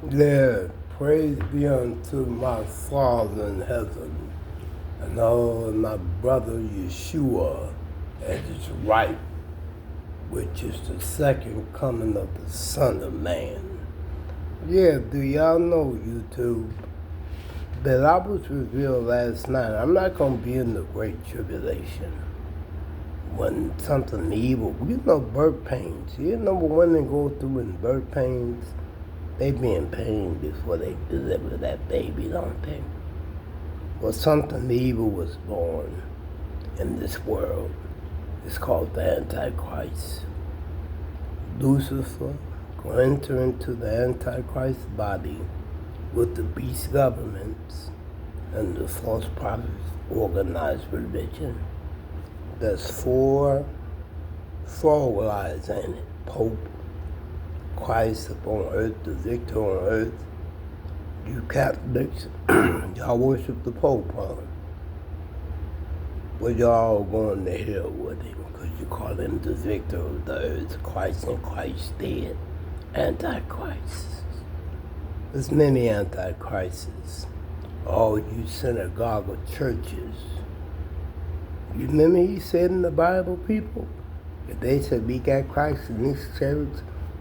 Yeah, praise be unto my Father in heaven, and all of my brother Yeshua at his right, which is the second coming of the Son of Man. Yeah, do y'all know YouTube that I was revealed last night? I'm not going to be in the Great Tribulation. When something evil, birth pains. You know what women go through in birth pains? They be in pain before they deliver that baby, don't they? Well, something evil was born in this world. It's called the Antichrist. Lucifer will enter into the Antichrist body with the beast governments and the false prophets organized religion. There's four lies in it. Pope, Christ upon earth, the victor on earth. You Catholics, y'all worship the Pope, huh? But y'all going to hell with him because you call him the victor of the earth, Christ and Christ dead. Antichrist. There's many antichrists. All you synagogue of churches. You remember he said in the Bible, people? If they said we got Christ in this church,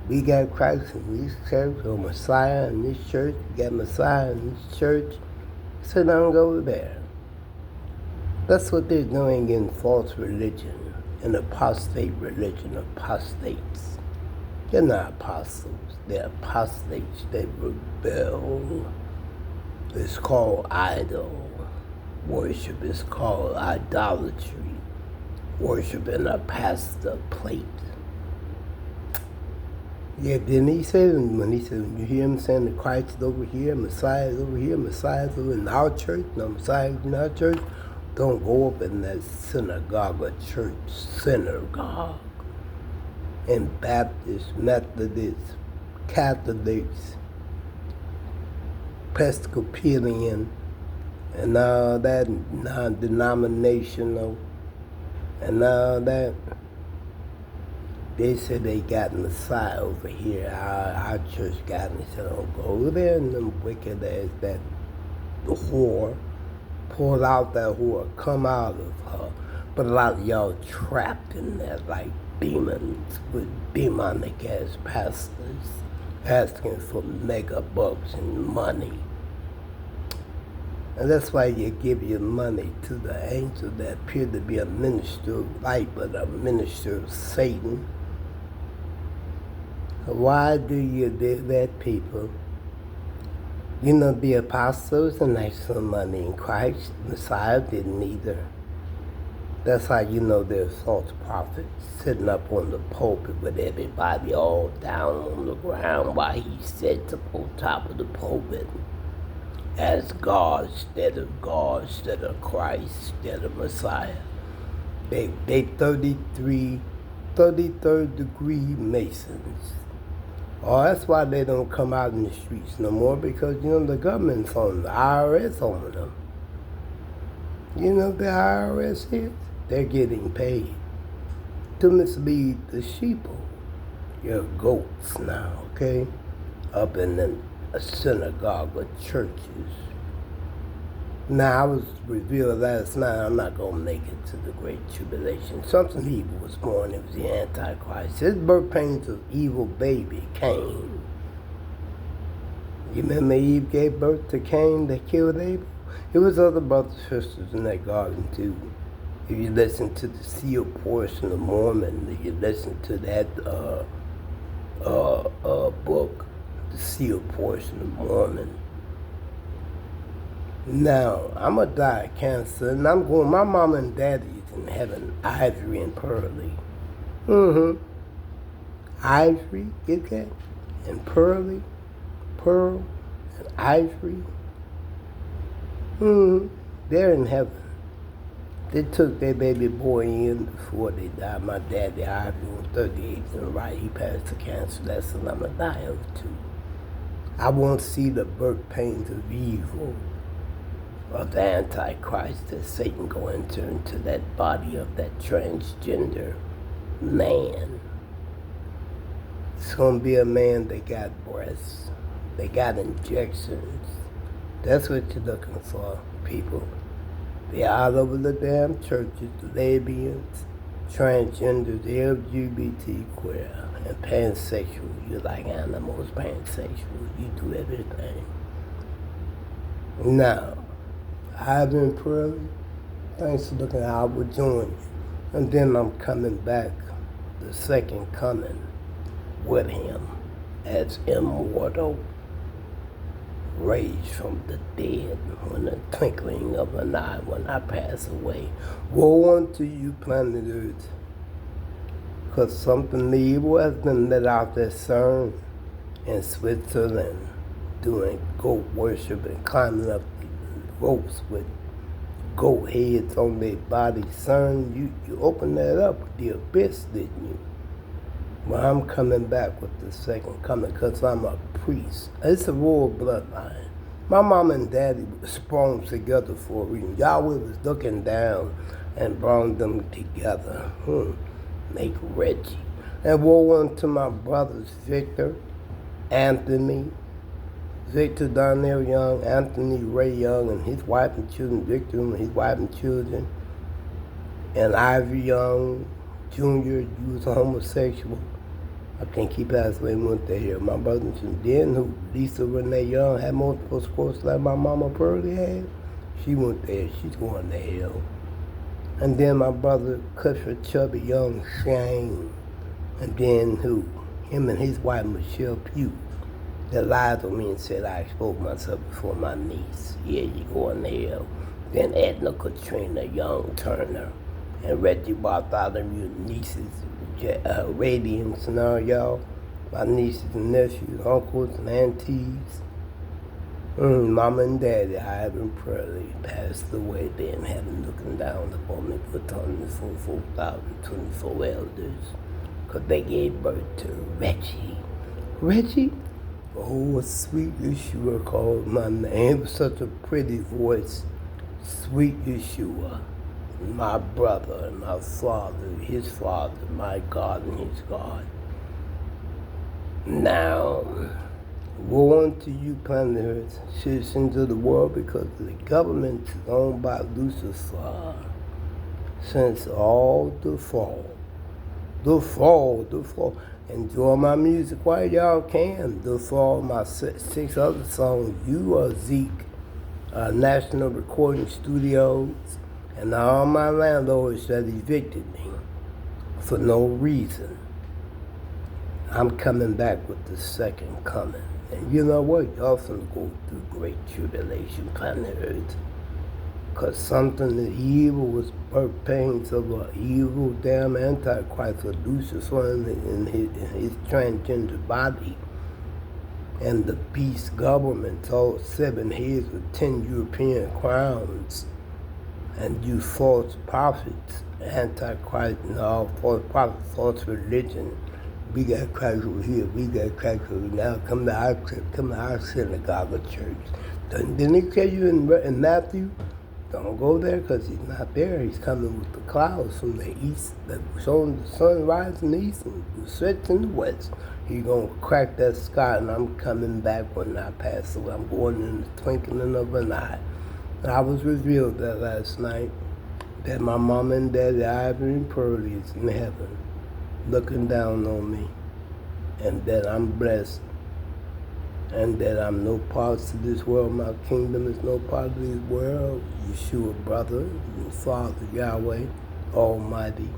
we got Christ in this church, or Messiah in this church, we got Messiah in this church, so don't go there. That's what they're doing in false religion, in apostate religion, apostates. They're not apostles, they're apostates, they rebel. It's called idol worship, it's called idolatry, worshiping a pasta plate. Yeah, didn't he say, when you hear him saying the Christ is over here, Messiah is over here, Messiah is over in our church, no, Messiah is in our church, don't go up in that synagogue or church, synagogue. And Baptists, Methodists, Catholics, Episcopalian, and all that, non-denominational, and all that. They said they got Messiah over here. Our church got him. They said, oh, go there, and them wicked ass, that the whore, pull out that whore, come out of her. But a lot of y'all trapped in that like demons with demonic ass pastors asking for mega bucks and money. And that's why you give your money to the angel that appeared to be a minister of light, but a minister of Satan. Why do you do that, people? You know, the apostles and they some money in Christ. Messiah didn't either. That's how you know there's false prophets sitting up on the pulpit with everybody all down on the ground while he sits up on top of the pulpit as God instead of Christ, instead of Messiah. They 33rd degree Masons. Oh, that's why they don't come out in the streets no more, because, the government's on them, the IRS on them. You know the IRS is? They're getting paid to mislead the sheeple. You're goats now, okay? Up in a synagogue or churches. Now, I was revealed last night, I'm not going to make it to the Great Tribulation. Something evil was born, it was the Antichrist. His birth pains of evil baby, Cain. You remember Eve gave birth to Cain that killed Abel? It was other brothers and sisters in that garden too. If you listen to the sealed portion of Mormon, if you listen to that book, the sealed portion of Mormon. Now, I'm going to die of cancer, and my mom and daddy is in heaven, Ivory and Pearly. Ivory, get that? And Pearly, Pearl, and Ivory. They're in heaven. They took their baby boy in before they died. My daddy, Ivory, was 38 and right. He passed the cancer. That's what I'm going to die of, too. I won't see the birth pains of evil of the Antichrist that Satan going to enter into that body of that transgender man. It's going to be a man that got breasts, They got injections. That's what you're looking for, people. They're all over the damn churches, the lesbians, transgenders, LGBT queer, and pansexual. You like animals, pansexual. You do everything. Now, I've been praying. Thanks for looking how I was doing. And then I'm coming back, the second coming, with him as immortal, raised from the dead when the twinkling of an eye when I pass away. Woe unto you, planet Earth, because something evil has been let out that CERN in Switzerland doing goat worship and climbing up ropes with goat heads on their body. CERN, you opened that up with the abyss, didn't you? Well, I'm coming back with the second coming because I'm a priest. It's a royal bloodline. My mom and daddy were sprung together for a reason. Yahweh was looking down and brought them together. Make Reggie. And woe unto my brothers, Victor, Anthony, Victor Darnell Young, Anthony Ray Young, and his wife and children, Victor and his wife and children, and Ivy Young, Jr., you was a homosexual. I can't keep asking when went to here. My brothers and then who Lisa Renee Young had multiple sclerosis like my mama Pearlie had. She went there. She's going to hell. And then my brother Cuthbert Chubby Young Shane. And then who? Him and his wife Michelle Pugh. That lied on me and said I exposed myself before my niece. Yeah, you going to hell. Then Edna Katrina Young Turner and Reggie Bartholomew nieces, Radiance and all y'all. My nieces and nephews, uncles and aunties. Mama and daddy, I haven't probably passed away there in heaven looking down upon me for 4,024 elders. Because they gave birth to Reggie. Reggie? Oh, sweet Yeshua called my name. Such a pretty voice. Sweet Yeshua. My brother and my father, his father, my God and his God. Now, woe unto you, planet Earth, citizens of the world, because the government is owned by Lucifer since all the fall. The fall. Enjoy my music while y'all can. The fall, my 6 other songs, You Are Zeke, National Recording Studios, and all my landlords that evicted me for no reason. I'm coming back with the second coming. And you know what? Y'all finna go through great tribulation, planet Earth. Because something that evil was birth pains of an evil damn Antichrist of Lucifer in his transgender body. And the beast government, all 7 heads with 10 European crowns. And you false prophets, Antichrist and all false prophets, false religion. We got Christ over here, we got Christ over now. Come to our synagogue or church. Didn't he tell you in Matthew? Don't go there because he's not there. He's coming with the clouds from the east, showing the sun rise in the east and the sets in the west. He's going to crack that sky, and I'm coming back when I pass away. I'm going in the twinkling of an eye. I was revealed that last night, that my mom and daddy, Ivory and Pearlie, is in heaven, looking down on me, and that I'm blessed, and that I'm no parts of this world. My kingdom is no part of this world. Yeshua, brother, and Father, Yahweh, Almighty.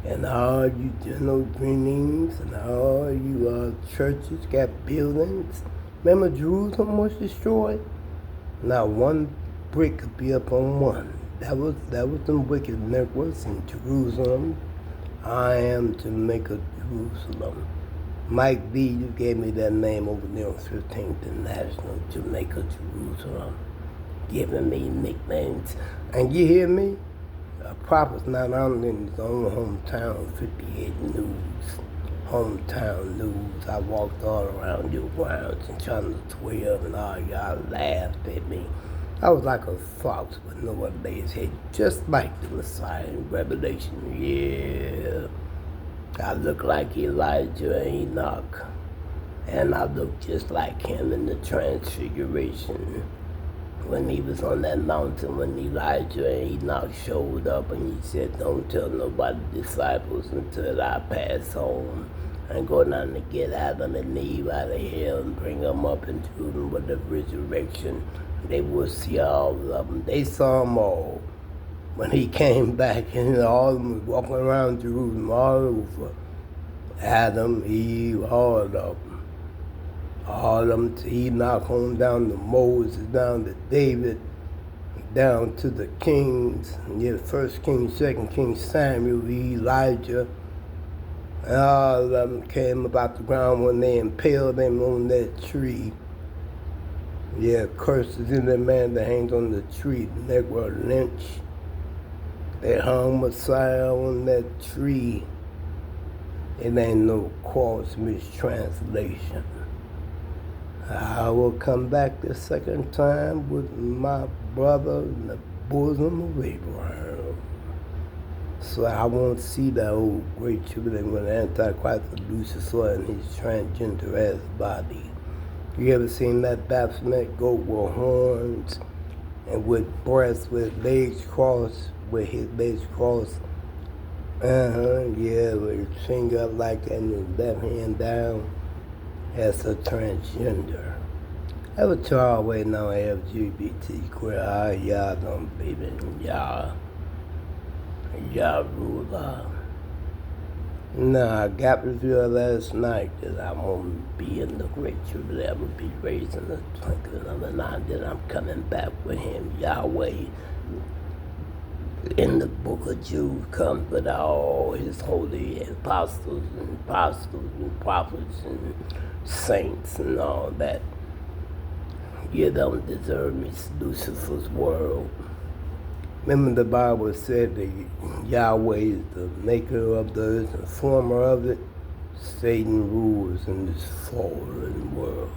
And all you general greetings, and all you churches got buildings. Remember Jerusalem was destroyed? Not one brick could be up on one. That was them wicked networks in Jerusalem. I am to make a Jerusalem. Mike B, you gave me that name over there on 15th and National, Jamaica, Jerusalem, giving me nicknames. And you hear me? A prophet's not honored in his own hometown, 58 News. Hometown News. I walked all around your grounds in Channel 12 and all y'all laughed at me. I was like a fox with no one lays head, just like the Messiah in Revelation. Yeah. I look like Elijah and Enoch. And I looked just like him in the Transfiguration when he was on that mountain when Elijah and Enoch showed up and he said, don't tell nobody disciples until I pass home and go down to get Adam and Eve out of here and bring them up into them with the resurrection. They will see all of them. They saw them all. When he came back and all of them was walking around Jerusalem all over. Adam, Eve, all of them. All of them, to Enoch on down to Moses, down to David, down to the kings, First King, Second King, Samuel, Elijah. And all of them came about the ground when they impaled him on that tree. Yeah, curses in that man that hangs on the tree, the Negro lynch. They hung Messiah on that tree. It ain't no cross mistranslation. I will come back the second time with my brother in the bosom of Abraham. So I won't see that old great tribulation when the Antichrist of Lucifer in his transgender ass body. You ever seen that Baphomet goat with horns and with breasts with legs crossed, with his legs crossed? Yeah, with his finger up like that and his left hand down. As a transgender. I was try waiting on LGBT queer. Y'all don't believe in y'all ruler. Nah, I got revealed last night that I won't be in the great tribulation. I will be raised in the twinkling of an eye. That I'm coming back with him, Yahweh. In the book of Jude comes with all his holy apostles and prophets and saints and all that. You don't deserve me, Lucifer's world. Remember the Bible said that Yahweh is the maker of the earth and former of it. Satan rules in this fallen world.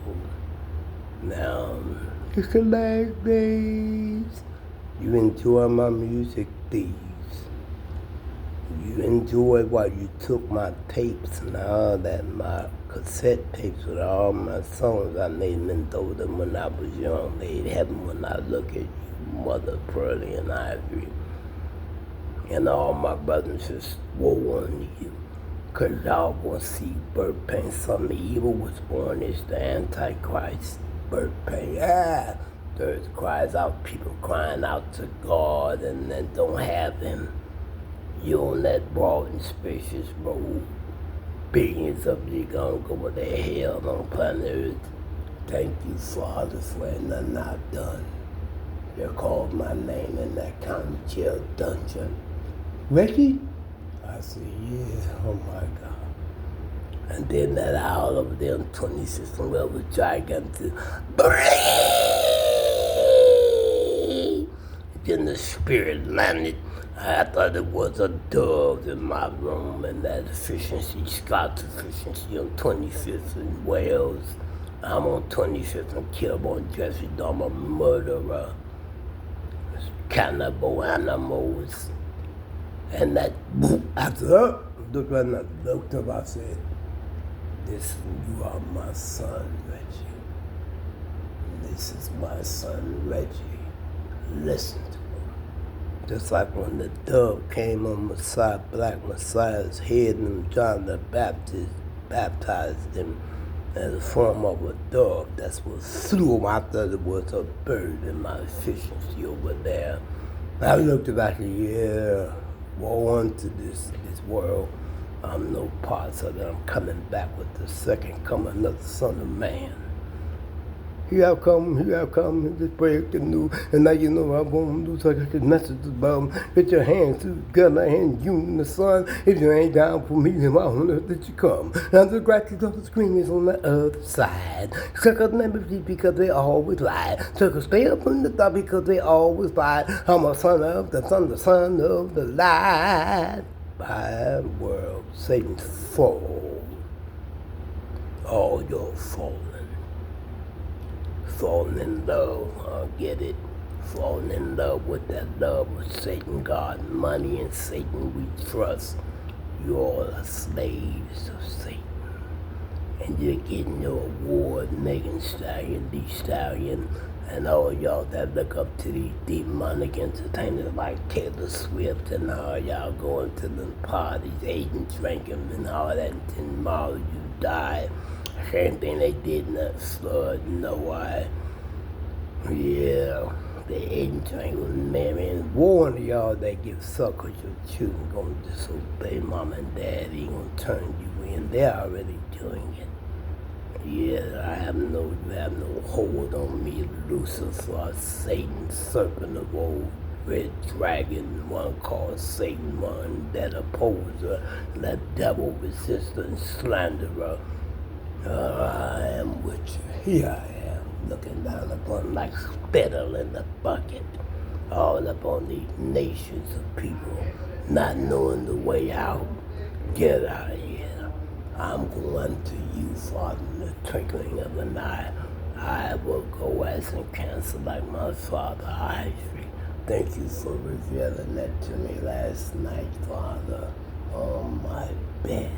Now, it's the last days. You enjoy my music, thieves. You enjoy what you took my tapes and all that, my cassette tapes with all my songs. I made them throw them when I was young. They'd heaven when I look at you, Mother Pearlie and Ivory. And all my brothers and sisters, woe on you. Because y'all gonna see birth pain. Something evil was born. It's the Antichrist. Birth pain. The earth cries out, people crying out to God and then don't have him. You on that broad and spacious road. Billions of you gonna go to hell on planet Earth. Thank you, Father, for nothing I've done. You called my name in that county jail dungeon. Reggie? I said, yeah, oh my God. And then that owl over there on 26th and well was gigantic. Then the spirit landed. I thought it was a dove in my room, and that efficiency, Scott's efficiency on 25th in Wales. I'm on 25th and Kilbourne, Jesse Dahmer, murderer, cannibal animals. And that, after looked when I looked up, I said, this, you are my son, Reggie. This is my son, Reggie. Listen to him. Just like when the dove came on Messiah, Black Messiah's head, and John the Baptist baptized him in the form of a dove. That's what flew him. I thought it was a bird in my efficiency over there. I looked at it, yeah, woe unto this world. I'm no parts of it. I'm coming back with the second coming of the Son of Man. Here I come, just break the news, and now you know I'm going to do such a message about them. Get your hands together and you in the sun. If you ain't down for me, then why on earth did you come? Now the grass of the screen is on the other side. Suckers never sleep because they always lie. Suckers stay up in the dark because they always lie. I'm a son of the son of the light. By world, Satan's fall. All your fallen. Falling in love, get it? Falling in love with that love of Satan, God, money, and Satan we trust. You all are slaves of Satan. and you're getting your award, Megan Stallion, D Stallion, and all y'all that look up to these demonic entertainers like Taylor Swift and all y'all going to the parties, eating, drinking, and all that, and tomorrow you die. Same thing they did in that flood, you know why? Yeah, they ate and drank with Mary and warn y'all that give suckers your children gonna disobey mom and daddy, gonna turn you in. They're already doing it. Yeah, you have no hold on me, Lucifer, Satan, serpent of old, red dragon, one called Satan, one that opposer, that devil, resistor, and slanderer. I am with you. Here I am, looking down upon like spittle in the bucket, all upon these nations of people, not knowing the way out. Get out of here. I'm going to you, Father, in the twinkling of an eye. I will go as and cancel like my Father. Thank you for revealing that to me last night, Father, on my bed.